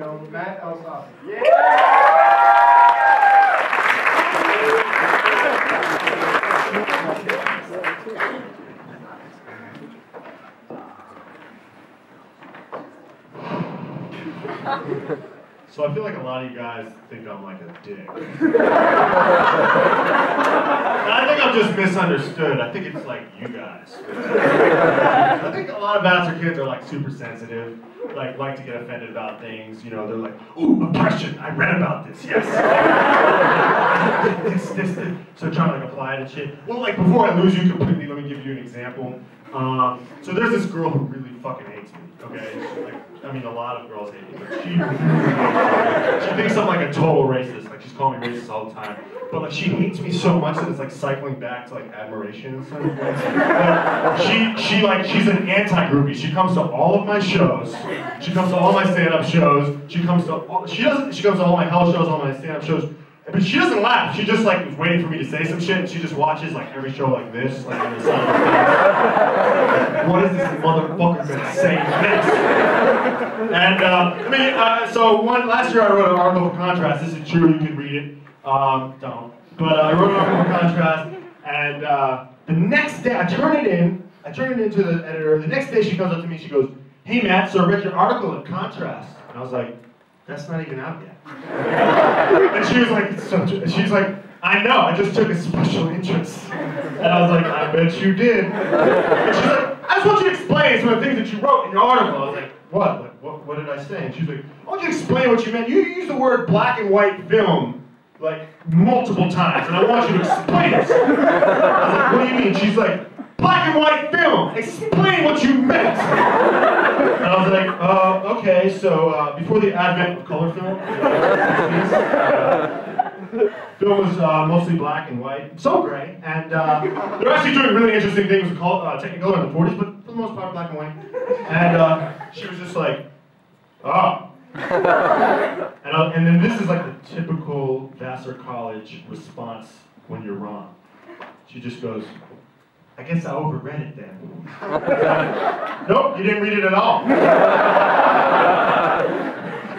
know, Matt Elisofon. Yeah! So I feel like a lot of you guys think I'm like a dick. And I think I'm just misunderstood. I think it's like you guys. I think a lot of Vassar kids are like super sensitive, like to get offended about things. You know, they're like, ooh, oppression, I read about this, yes. this. So trying to like apply it and shit. Well, like before I lose you completely, let me give you an example. So there's this girl who really fucking hates me, okay? Like, I mean, a lot of girls hate me, but she thinks I'm like a total racist. Like, she's calling me racist all the time. But like, she hates me so much that it's like cycling back to like admiration and stuff. Like, she's an anti-groupie. She comes to all of my shows. She comes to all my stand-up shows. She comes to all my hell shows, all my stand-up shows. But she doesn't laugh. She just like was waiting for me to say some shit, and she just watches like every show like this, like in the sun. What is this motherfucker gonna say next? And so last year I wrote an article for Contrast. This is true. You can read it. Don't. But I wrote an article for Contrast, and the next day I turn it into the editor. The next day she comes up to me. She goes, "Hey Matt, so I read your article in Contrast," and I was like, "That's not even out yet." And she was like, she's like, "I know, I just took a special interest." And I was like, "I bet you did." And she's like, "I just want you to explain some of the things that you wrote in your article." I was like, "What? Like, what did I say?" And she's like, "I want you to explain what you meant. You used the word black and white film like multiple times, and I want you to explain it." I was like, "What do you mean?" She's like, "Black and white film. Explain what you meant." And I was like, okay, so before the advent of color film, film was mostly black and white, so gray, and they're actually doing really interesting things with Technicolor in the 40s, but for the most part, black and white. And she was just like, "Oh." And then this is like the typical Vassar College response when you're wrong. She just goes, "I guess I overread it then." Nope, you didn't read it at all.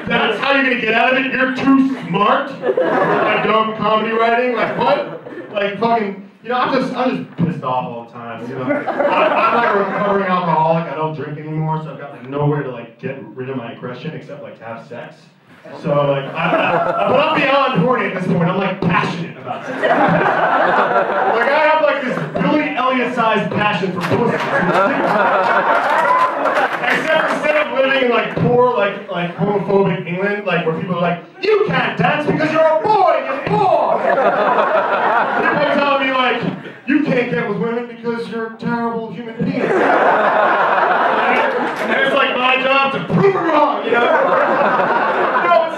That's how you're gonna get out of it? You're too smart? Like dumb comedy writing? Like what? Like fucking, you know, I'm just pissed off all the time, you know? I'm like a recovering alcoholic, I don't drink anymore, so I've got like nowhere to like get rid of my aggression except like to have sex. So like, but I'm beyond horny at this point. I'm like passionate about sex. Like I have like this Billy Elliot-sized passion for pussy. Except instead of living in like poor, like homophobic England, like where people are like, "You can't dance because you're a boy, you're poor." People tell me like, "You can't get with women because you're a terrible human being." And it's like my job to prove it wrong, you know?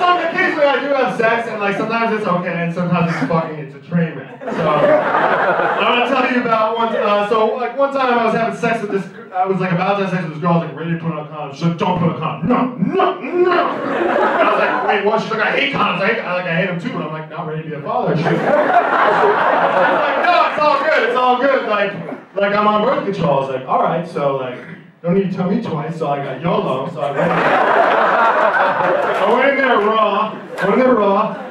Occasionally I do have sex, and like sometimes it's okay, and sometimes it's a train wreck. So I'm gonna tell you about one. One time I was having sex with this. I was like about to have sex with this girl. I was like ready to put on a condom. She's like, "Don't put a condom." No. And I was like, "Wait, what?" She's like, "I hate condoms. I hate them too." But I'm like, not ready to be a father. She's like, "No, it's all good. It's all good. Like I'm on birth control." I was like, "All right, so like." Don't need to tell me twice, so I got YOLO, so I went in there raw,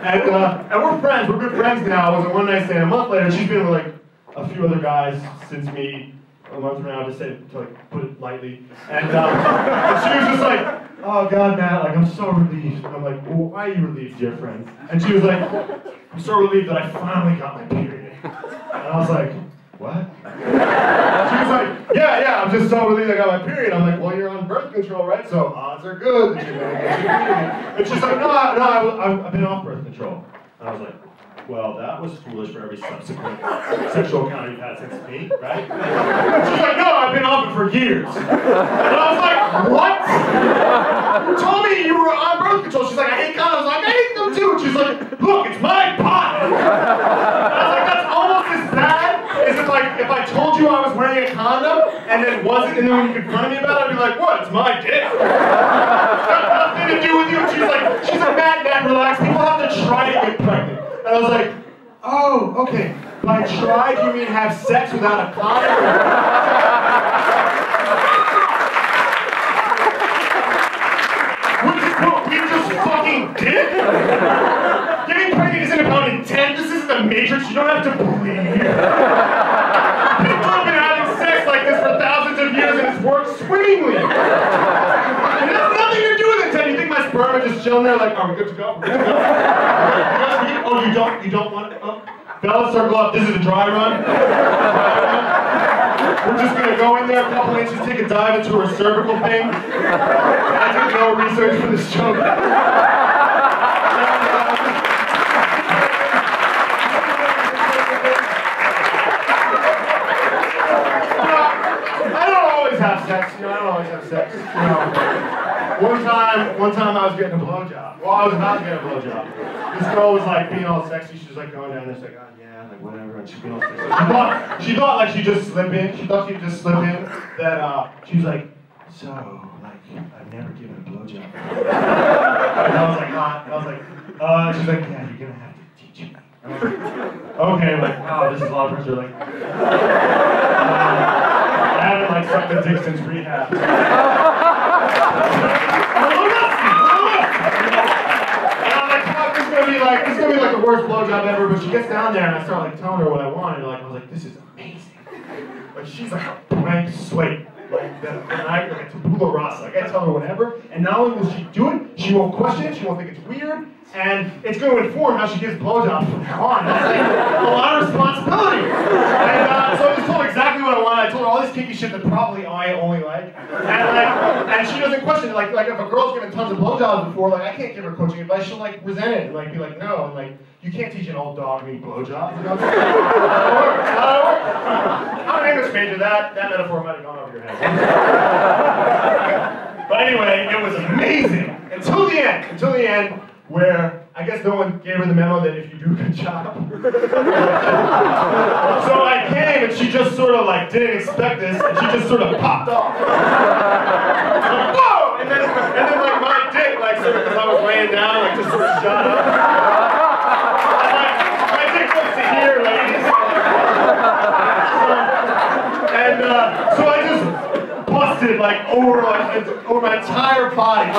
and we're friends, we're good friends now. It was a one-night stand. A month later, she's been with like a few other guys since me, a month from now, just to like put it lightly. And she was just like, "Oh God, Matt, like I'm so relieved." And I'm like, "Well, why are you relieved, dear friend?" And she was like, "I'm so relieved that I finally got my period." And I was like, "What?" She was like, yeah, I'm just so relieved I got my period. I'm like, "Well, you're on birth control, right? So odds are good that you're going to get your period." And she's like, no, I've been off birth control. And I was like, "Well, that was foolish for every subsequent sexual encounter you've had since me, right?" She's like, "No, I've been off it for years." And I was like, "What? You told me you were on birth control." She's like, "I hate condoms." I was like, "I hate them too." And she's like, "Look, it's my pot." And I was like, "That's almost as bad as if I told you I was wearing a condom and then wasn't, and then when you confronted me about it, I'd be like, what? It's my dick. It's got nothing to do with you." And she's like, "Matt, relax. People have to try to get pregnant." And I was like, "Oh, okay. By try, do you mean have sex without a condom?" We just Getting pregnant isn't about intent. This isn't the Matrix. You don't have to believe. People have been having sex like this for thousands of years and it's worked swimmingly. It has nothing to do with intent. You think my sperm are just chilling there like, are we good to go? We're good to go. Oh, you don't want it? Oh. Fellas, circle up. This is a dry run. We're just gonna go in there a couple inches, take a dive into her cervical thing. I did no research for this joke. Have sex, I don't always have sex, One time I was getting a blowjob. Well, I was about to get a blowjob. This girl was like being all sexy. She was like going down there, she's like, oh yeah, like whatever, and she's being all sexy. She thought like she'd just slip in. She thought she'd just slip in. That she was like, so like I've never given a blowjob. And I was like, hot. And I was like, she's like, yeah, you're gonna have to teach me. I'm like, okay, like, wow, this is a lot of pressure, like. I haven't like sucked a dick since rehab. And I'm like, fuck, this is gonna be like the worst blowjob ever. But she gets down there and I start like telling her what I want. And I was like, this is amazing. Like she's like a blank slate. Like the night like a tabula rasa. Like I tell her whatever, and not only will she do it, she won't question it, she won't think it's weird, and it's going to inform how she gives blowjobs from now on. That's like a lot of responsibility. And so I just told her exactly what I wanted. I told her all this kinky shit that probably I only like, and she doesn't question it. Like if a girl's given tons of blowjobs before, like I can't give her coaching advice. She'll like resent it and like be like no, and like you can't teach an old dog me blowjobs. You know? I'm an English major. That metaphor might have gone over your head. But anyway, it was amazing until the end, where I guess no one gave her the memo that if you do a good job. So I came and she just sort of like didn't expect this, and she just sort of popped off. Like, whoa! And then like my dick, like sort of because I was laying down, like just sort of shot up. And like my dick goes to here, ladies. So I just busted like over my entire body.